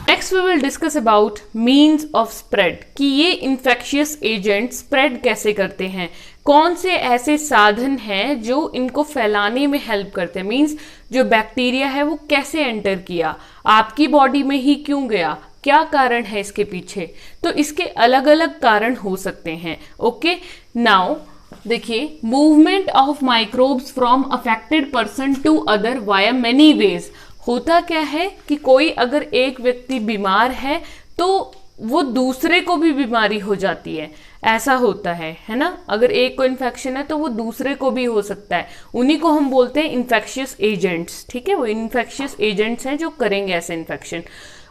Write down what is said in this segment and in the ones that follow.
Next we will discuss about means of spread, कि ये infectious agent spread कैसे करते हैं, कौन से ऐसे साधन हैं जो इनको फैलाने में हेल्प करते हैं। मीन्स जो बैक्टीरिया है वो कैसे एंटर किया, आपकी बॉडी में ही क्यों गया, क्या कारण है इसके पीछे। तो इसके अलग अलग कारण हो सकते हैं। ओके, नाउ देखिए, movement of microbes from affected person to other via many ways. होता क्या है कि कोई अगर एक व्यक्ति बीमार है तो वो दूसरे को भी बीमारी हो जाती है, ऐसा होता है ना। अगर एक को इन्फेक्शन है तो वो दूसरे को भी हो सकता है, उन्हीं को हम बोलते हैं इन्फेक्शियस एजेंट्स। ठीक है, वो इन्फेक्शियस एजेंट्स हैं जो करेंगे ऐसे इन्फेक्शन।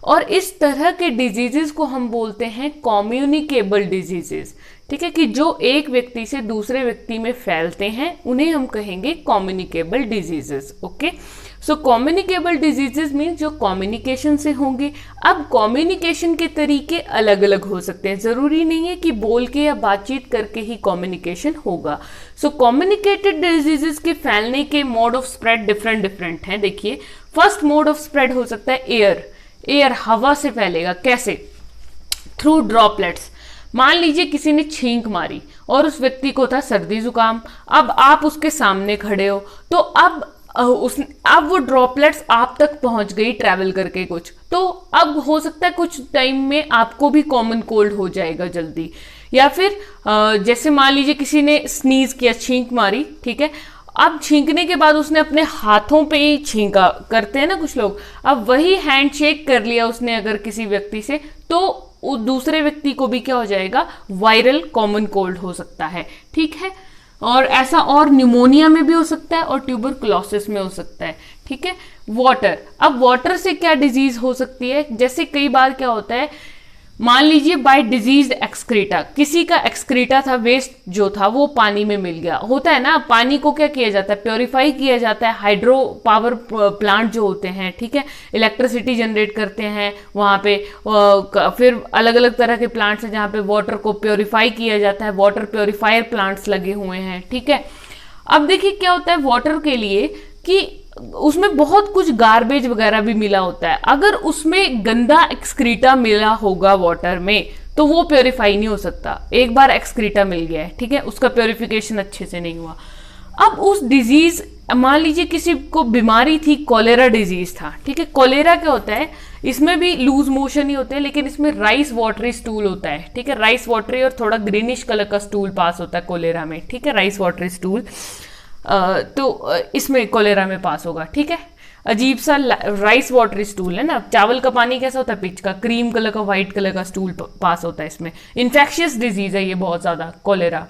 और इस तरह के डिजीजेस को हम बोलते हैं कम्युनिकेबल डिजीजेस। ठीक है, कि जो एक व्यक्ति से दूसरे व्यक्ति में फैलते हैं उन्हें हम कहेंगे communicable diseases. Okay, so communicable diseases mean जो कम्युनिकेशन से होंगे। अब कम्युनिकेशन के तरीके अलग अलग हो सकते हैं, जरूरी नहीं है कि बोल के या बातचीत करके ही कम्युनिकेशन होगा। सो कम्युनिकेटेड डिजीजेस के फैलने के mode of spread different different हैं। देखिए, फर्स्ट मोड ऑफ स्प्रेड हो सकता है एयर, हवा से फैलेगा। कैसे? Through droplets. मान लीजिए किसी ने छींक मारी और उस व्यक्ति को था सर्दी जुकाम, अब आप उसके सामने खड़े हो तो अब वो ड्रॉपलेट्स आप तक पहुंच गई ट्रैवल करके कुछ, तो अब हो सकता है कुछ टाइम में आपको भी कॉमन कोल्ड हो जाएगा जल्दी। या फिर जैसे मान लीजिए किसी ने स्नीज किया, छींक मारी, ठीक है, अब छींकने के बाद उसने अपने हाथों पे ही छींका, करते हैं ना कुछ लोग, अब वही हैंडशेक कर लिया उसने अगर किसी व्यक्ति से, तो दूसरे व्यक्ति को भी क्या हो जाएगा, वायरल कॉमन कोल्ड हो सकता है। ठीक है, और ऐसा और न्यूमोनिया में भी हो सकता है और ट्यूबरकुलोसिस में हो सकता है। ठीक है, वाटर। अब वाटर से क्या डिजीज हो सकती है, जैसे कई बार क्या होता है, मान लीजिए बाय डिजीज एक्सक्रीटा, किसी का एक्सक्रीटा था, वेस्ट जो था वो पानी में मिल गया। होता है ना, पानी को क्या किया जाता है, प्योरीफाई किया जाता है। हाइड्रो पावर प्लांट जो होते हैं, ठीक है, इलेक्ट्रिसिटी जनरेट करते हैं वहाँ पे। फिर अलग अलग तरह के प्लांट्स हैं जहाँ पे वाटर को प्योरीफाई किया जाता है, वाटर प्योरीफायर प्लांट्स लगे हुए हैं। ठीक है, अब देखिए क्या होता है वाटर के लिए कि उसमें बहुत कुछ गार्बेज वगैरह भी मिला होता है। अगर उसमें गंदा एक्सक्रीटा मिला होगा वाटर में तो वो प्योरीफाई नहीं हो सकता। एक बार एक्सक्रीटा मिल गया है, ठीक है, उसका प्योरीफिकेशन अच्छे से नहीं हुआ। अब उस डिजीज, मान लीजिए किसी को बीमारी थी, कॉलेरा डिजीज था। ठीक है, कॉलेरा क्या होता है, इसमें भी लूज मोशन ही होते हैं, लेकिन इसमें राइस वाटरी स्टूल होता है। ठीक है, राइस वाटरी और थोड़ा ग्रीनिश कलर का स्टूल पास होता है कॉलेरा में। ठीक है, राइस वाटरी स्टूल तो इसमें कॉलेरा में पास होगा। ठीक है, अजीब सा राइस वाटरी स्टूल है ना। चावल का पानी कैसा होता है, पिच का, क्रीम कलर का, व्हाइट कलर का स्टूल पास होता है इसमें। इन्फेक्शियस डिजीज है ये बहुत ज्यादा, कॉलेरा।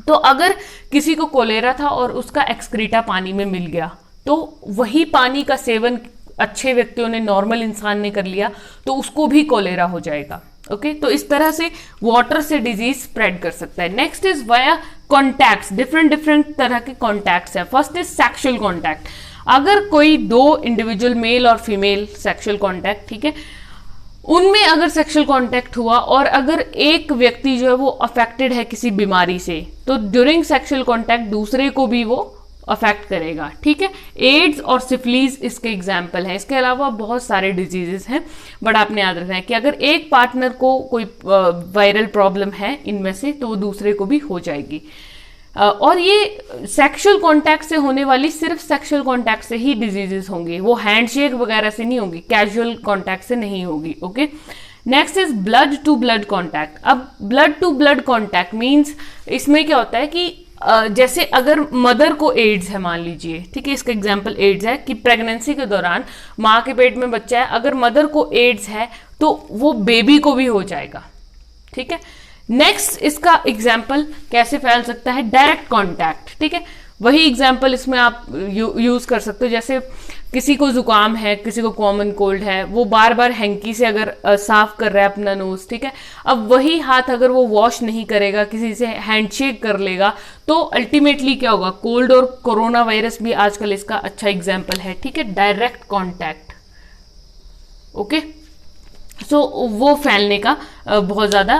तो अगर किसी को कॉलेरा था और उसका एक्सक्रीटा पानी में मिल गया तो वही पानी का सेवन अच्छे व्यक्तियों ने, नॉर्मल इंसान ने कर लिया तो उसको भी कॉलेरा हो जाएगा। ओके, तो इस तरह से वाटर से डिजीज स्प्रेड कर सकता है। Next is via contacts. Different different तरह के कॉन्टैक्ट्स है। First is sexual contact. अगर कोई दो इंडिविजुअल, मेल और फीमेल सेक्सुअल कॉन्टैक्ट, ठीक है, उनमें अगर सेक्सुअल कॉन्टैक्ट हुआ और अगर एक व्यक्ति जो है वो अफेक्टेड है किसी बीमारी से, तो ड्यूरिंग सेक्सुअल कॉन्टैक्ट दूसरे को भी वो अफेक्ट करेगा। ठीक है, एड्स और सिफिलिस इसके एग्जाम्पल है। इसके अलावा बहुत सारे डिजीजेस हैं, बट आपने याद रखना है कि अगर एक पार्टनर को कोई वायरल प्रॉब्लम है इनमें से तो वो दूसरे को भी हो जाएगी। और ये सेक्सुअल कांटेक्ट से होने वाली, सिर्फ सेक्सुअल कांटेक्ट से ही डिजीजेस होंगी, वो हैंडशेक वगैरह से नहीं होगी, कैजुअल कांटेक्ट से नहीं होगी। Okay, next is blood to blood contact. अब blood to blood contact means इसमें क्या होता है कि जैसे अगर मदर को एड्स है, मान लीजिए, ठीक है, इसका एग्जांपल एड्स है कि प्रेगनेंसी के दौरान माँ के पेट में बच्चा है, अगर मदर को एड्स है तो वो बेबी को भी हो जाएगा। ठीक है, नेक्स्ट इसका एग्जाम्पल कैसे फैल सकता है, डायरेक्ट कॉन्टैक्ट। ठीक है, वही एग्जाम्पल इसमें आप यूज कर सकते हो। जैसे किसी को जुकाम है, किसी को कॉमन कोल्ड है, वो बार बार हैंकी से अगर साफ कर रहा है अपना नोज, ठीक है, अब वही हाथ अगर वो वॉश नहीं करेगा, किसी से हैंडशेक कर लेगा, तो अल्टीमेटली क्या होगा, कोल्ड। और कोरोना वायरस भी आजकल इसका अच्छा एग्जाम्पल है। ठीक है, डायरेक्ट कॉन्टैक्ट। ओके, सो वो फैलने का बहुत ज़्यादा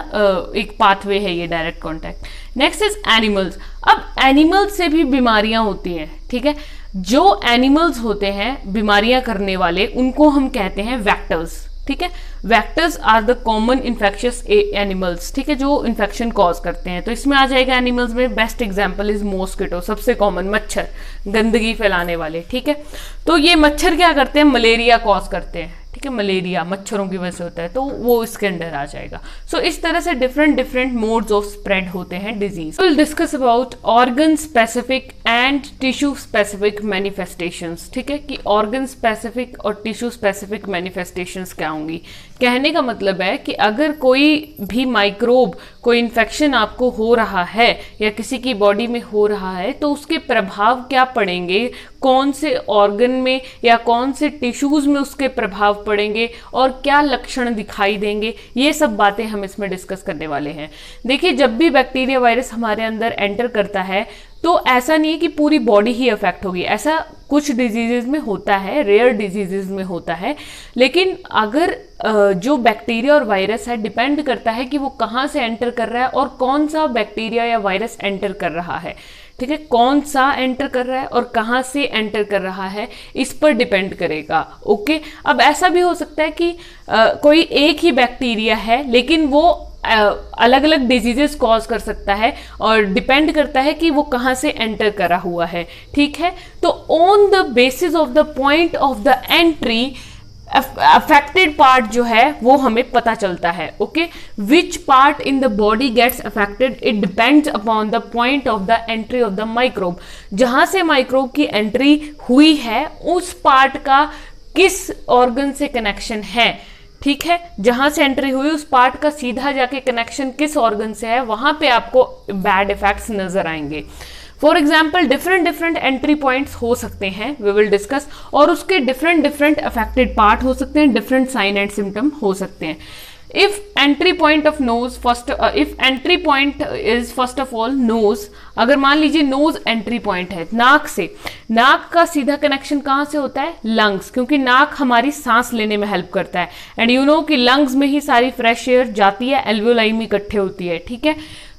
एक पाथवे है ये direct contact. Next is animals. अब एनिमल्स से भी बीमारियां होती हैं। ठीक है, जो एनिमल्स होते हैं बीमारियां करने वाले, उनको हम कहते हैं वेक्टर्स। ठीक है, vectors are the common infectious animals, ठीक है, जो इन्फेक्शन कॉज करते हैं। तो इसमें आ जाएगा एनिमल्स में, बेस्ट एग्जांपल इज मॉस्किटो, सबसे कॉमन मच्छर, गंदगी फैलाने वाले। ठीक है, तो ये मच्छर क्या करते हैं, मलेरिया कॉज करते हैं। ठीक है, मलेरिया मच्छरों की वजह से होता है, तो वो इसके अंदर आ जाएगा। सो इस तरह से डिफरेंट मोड्स ऑफ स्प्रेड होते हैं disease. Will discuss about organ specific and tissue specific manifestations. ठीक है, कि ऑर्गन स्पेसिफिक और टिश्यू स्पेसिफिक मैनिफेस्टेशंस क्या होंगी। कहने का मतलब है कि अगर कोई भी माइक्रोब, कोई इन्फेक्शन आपको हो रहा है या किसी की बॉडी में हो रहा है, तो उसके प्रभाव क्या पड़ेंगे, कौन से ऑर्गन में या कौन से टिश्यूज में उसके प्रभाव पड़ेंगे और क्या लक्षण दिखाई देंगे, ये सब बातें हम इसमें डिस्कस करने वाले हैं। देखिए, जब भी बैक्टीरिया वायरस हमारे अंदर एंटर करता है तो ऐसा नहीं है कि पूरी बॉडी ही अफेक्ट होगी, ऐसा कुछ डिजीजेज में होता है, रेयर डिजीजेज में होता है। लेकिन अगर जो बैक्टीरिया और वायरस है, डिपेंड करता है कि वो कहाँ से एंटर कर रहा है और कौन सा बैक्टीरिया या वायरस एंटर कर रहा है। ठीक है, कौन सा एंटर कर रहा है और कहाँ से एंटर कर रहा है, इस पर डिपेंड करेगा। ओके, अब ऐसा भी हो सकता है कि कोई एक ही बैक्टीरिया है लेकिन वो अलग अलग डिजीजेस कॉज कर सकता है और डिपेंड करता है कि वो कहाँ से एंटर करा हुआ है। ठीक है, तो on the basis of the point of the entry affected part जो है वो हमें पता चलता है। Okay, which part in the body gets affected, it depends upon the point of the entry of the microbe. जहां से माइक्रोब की एंट्री हुई है उस पार्ट का किस ऑर्गन से कनेक्शन है। ठीक है, जहां से एंट्री हुई उस पार्ट का सीधा जाके कनेक्शन किस ऑर्गन से है, वहां पे आपको बैड इफेक्ट्स नजर आएंगे। For example different entry points हो सकते हैं, वी विल डिस्कस, और उसके डिफरेंट अफेक्टेड पार्ट हो सकते हैं, डिफरेंट साइन एंड सिम्टम हो सकते हैं। if entry point of nose first if entry point is first of all nose, अगर मान लीजिए नोज एंट्री पॉइंट है नाक से, नाक का सीधा कनेक्शन कहाँ से होता है, लंग्स, क्योंकि नाक हमारी सांस लेने में हेल्प करता है एंड यू नो कि लंग्स में ही सारी फ्रेश एयर जाती है, एल्वियोलाई में इकट्ठे होती है। ठीक है,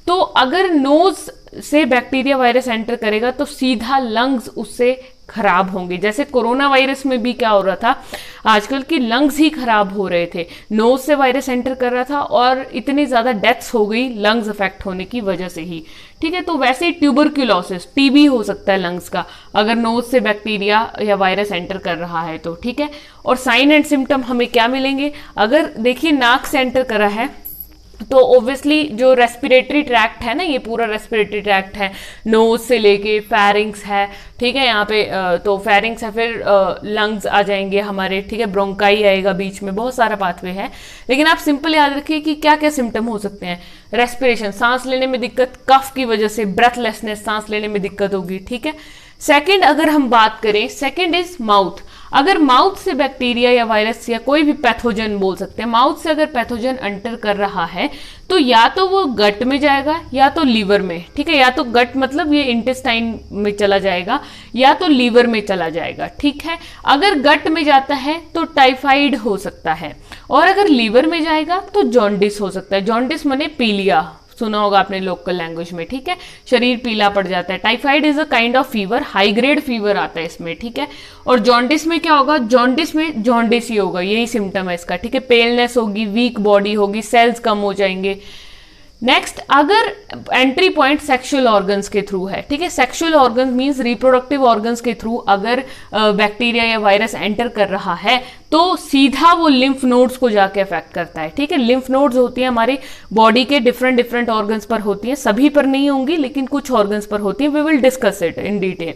तो अगर नोज से बैक्टीरिया वायरस एंटर करेगा तो सीधा लंग्स उससे खराब होंगे। जैसे कोरोना वायरस में भी क्या हो रहा था, आजकल की लंग्स ही खराब हो रहे थे, नोज से वायरस एंटर कर रहा था और इतनी ज्यादा डेथ्स हो गई लंग्स अफेक्ट होने की वजह से ही। ठीक है, तो वैसे ही ट्यूबरक्यूलोसिस, टीबी हो सकता है लंग्स का, अगर नोज से बैक्टीरिया या वायरस एंटर कर रहा है तो। ठीक है, और साइन एंड सिम्टम हमें क्या मिलेंगे, अगर देखिए नाक से एंटर कर रहा है तो ऑब्वियसली जो रेस्पिरेटरी ट्रैक्ट है ना, ये पूरा रेस्पिरेटरी ट्रैक्ट है, नोज से लेके फेरिंग्स है। ठीक है, यहाँ पे तो फेरिंग्स है, फिर लंग्स आ जाएंगे हमारे। ठीक है, ब्रोंकाई आएगा बीच में, बहुत सारा पाथवे है। लेकिन आप सिंपल याद रखिए कि क्या क्या सिम्टम हो सकते हैं, रेस्पिरेशन, सांस लेने में दिक्कत, कफ की वजह से ब्रेथलेसनेस, सांस लेने में दिक्कत होगी। ठीक है, सेकंड अगर हम बात करें, सेकंड इज माउथ। अगर माउथ से बैक्टीरिया या वायरस या कोई भी पैथोजन बोल सकते हैं, माउथ से अगर पैथोजन एंटर कर रहा है तो या तो वो गट में जाएगा या तो लीवर में। ठीक है, या तो गट मतलब ये इंटेस्टाइन में चला जाएगा या तो लीवर में चला जाएगा। ठीक है, अगर गट में जाता है तो टाइफाइड हो सकता है और अगर लीवर में जाएगा तो जॉन्डिस हो सकता है। जॉन्डिस माने पीलिया, सुना होगा आपने लोकल लैंग्वेज में। ठीक है, शरीर पीला पड़ जाता है। Typhoid is a kind of fever, high grade fever आता है इसमें। ठीक है, और जॉन्डिस में क्या होगा, जॉन्डिस में जॉन्डिस ही होगा, यही सिम्टम है इसका। ठीक है, पेलनेस होगी, वीक बॉडी होगी, सेल्स कम हो जाएंगे। नेक्स्ट, अगर एंट्री पॉइंट सेक्सुअल ऑर्गन्स के थ्रू है, ठीक है, sexual organs means reproductive organs के थ्रू अगर बैक्टीरिया या वायरस एंटर कर रहा है तो सीधा वो लिम्फ नोड्स को जाके अफेक्ट करता है। ठीक है, लिम्फ नोड्स होती है हमारी बॉडी के डिफरेंट ऑर्गन्स पर होती हैं, सभी पर नहीं होंगी लेकिन कुछ ऑर्गन्स पर होती हैं। We will discuss it in detail.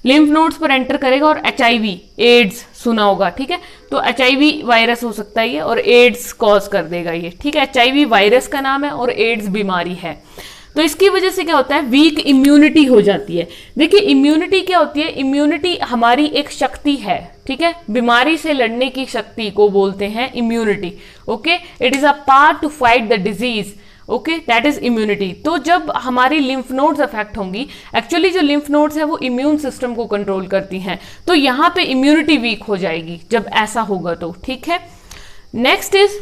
Lymph nodes पर एंटर करेगा और HIV, एड्स सुना होगा। ठीक है, तो HIV वायरस हो सकता है ये और एड्स कॉज कर देगा ये। ठीक है, HIV वायरस का नाम है और एड्स बीमारी है। तो इसकी वजह से क्या होता है, वीक इम्यूनिटी हो जाती है। देखिए इम्यूनिटी क्या होती है, इम्यूनिटी हमारी एक शक्ति है। ठीक है, बीमारी से लड़ने की शक्ति को बोलते हैं immunity. Okay, it is a part two fight the disease. Okay, that is immunity. तो जब हमारी लिम्फ नोड्स अफेक्ट होंगी, एक्चुअली जो लिम्फ नोड्स है वो इम्यून सिस्टम को कंट्रोल करती हैं, तो यहाँ पे इम्यूनिटी वीक हो जाएगी जब ऐसा होगा तो। ठीक है, नेक्स्ट इज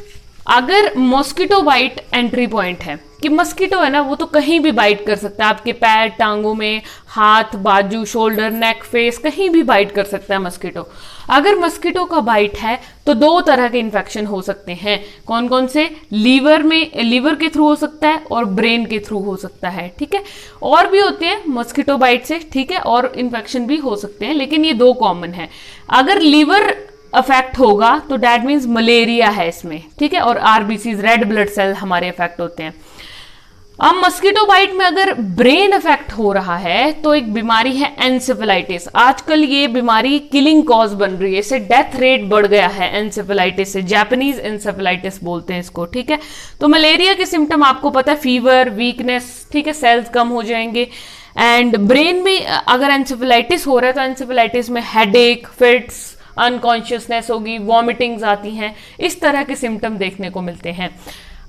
अगर मॉस्किटो बाइट एंट्री पॉइंट है, कि मस्कीटो है ना वो तो कहीं भी बाइट कर सकता है, आपके पैर, टांगों में, हाथ, बाजू, शोल्डर, नेक, फेस, कहीं भी बाइट कर सकता है मस्कीटो। अगर मस्कीटो का बाइट है तो दो तरह के इन्फेक्शन हो सकते हैं। कौन कौन से? लीवर के थ्रू हो सकता है और ब्रेन के थ्रू हो सकता है, ठीक है। और भी होते हैं मस्कीटो बाइट से, ठीक है, और इन्फेक्शन भी हो सकते हैं, लेकिन ये दो कॉमन है। अगर लीवर अफेक्ट होगा तो दैट मीन्स मलेरिया है इसमें, ठीक है, और आरबीसीज, रेड ब्लड सेल हमारे अफेक्ट होते हैं। अब मस्कीटो बाइट में अगर ब्रेन अफेक्ट हो रहा है तो एक बीमारी है एन्सेफेलाइटिस। आजकल ये बीमारी किलिंग कॉज बन रही है, इससे डेथ रेट बढ़ गया है एन्सेफेलाइटिस से, जापानीज एन्सेफेलाइटिस बोलते हैं इसको, ठीक है। तो मलेरिया के सिम्टम आपको पता है, फीवर, वीकनेस, ठीक है, सेल्स कम हो जाएंगे। एंड ब्रेन में अगर एन्सेफेलाइटिस हो रहा है तो एन्सेफेलाइटिस में हेडेक, फिट्स, अनकॉन्शियसनेस होगी, वॉमिटिंग्स आती हैं, इस तरह के सिम्टम देखने को मिलते हैं।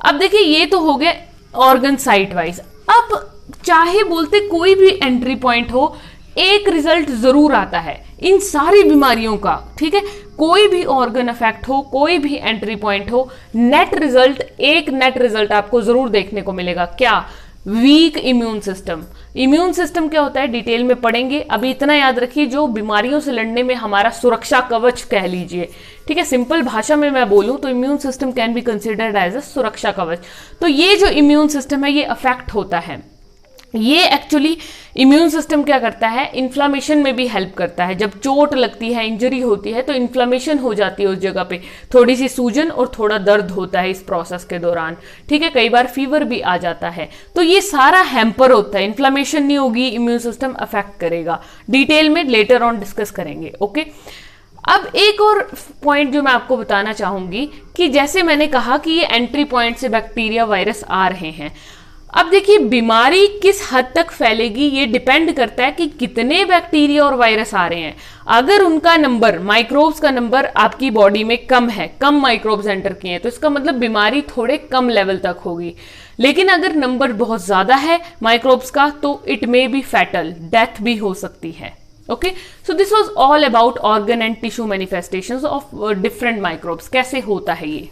अब देखिए ये तो हो गए ऑर्गन साइट वाइज। अब चाहे बोलते कोई भी एंट्री पॉइंट हो, एक रिजल्ट जरूर आता है इन सारी बीमारियों का, ठीक है। कोई भी ऑर्गन अफेक्ट हो, कोई भी एंट्री पॉइंट हो, नेट रिजल्ट आपको जरूर देखने को मिलेगा। क्या? Week immune system. Immune system क्या होता है डिटेल में पढ़ेंगे, अभी इतना याद रखिए, जो बीमारियों से लड़ने में हमारा सुरक्षा कवच कह लीजिए, ठीक है। सिंपल भाषा में मैं बोलूं तो immune system can be considered as a सुरक्षा कवच। तो ये जो इम्यून सिस्टम है ये अफेक्ट होता है। ये एक्चुअली इम्यून सिस्टम क्या करता है, इन्फ्लामेशन में भी हेल्प करता है। जब चोट लगती है, इंजरी होती है, तो इन्फ्लामेशन हो जाती है उस जगह पे, थोड़ी सी सूजन और थोड़ा दर्द होता है इस प्रोसेस के दौरान, ठीक है। कई बार फीवर भी आ जाता है, तो ये सारा हैम्पर होता है। इन्फ्लामेशन नहीं होगी, इम्यून सिस्टम अफेक्ट करेगा। डिटेल में लेटर ऑन डिस्कस करेंगे, ओके। अब एक और पॉइंट जो मैं आपको बताना चाहूंगी कि जैसे मैंने कहा कि ये एंट्री पॉइंट से बैक्टीरिया, वायरस आ रहे हैं। अब देखिए बीमारी किस हद तक फैलेगी ये डिपेंड करता है कि कितने बैक्टीरिया और वायरस आ रहे हैं। अगर उनका नंबर, माइक्रोब्स का नंबर आपकी बॉडी में कम है, कम माइक्रोब्स एंटर किए हैं, तो इसका मतलब बीमारी थोड़े कम लेवल तक होगी। लेकिन अगर नंबर बहुत ज्यादा है माइक्रोब्स का तो it may be fatal, death भी हो सकती है। Okay, so this was all about organ and tissue manifestations of different microbes. कैसे होता है ये।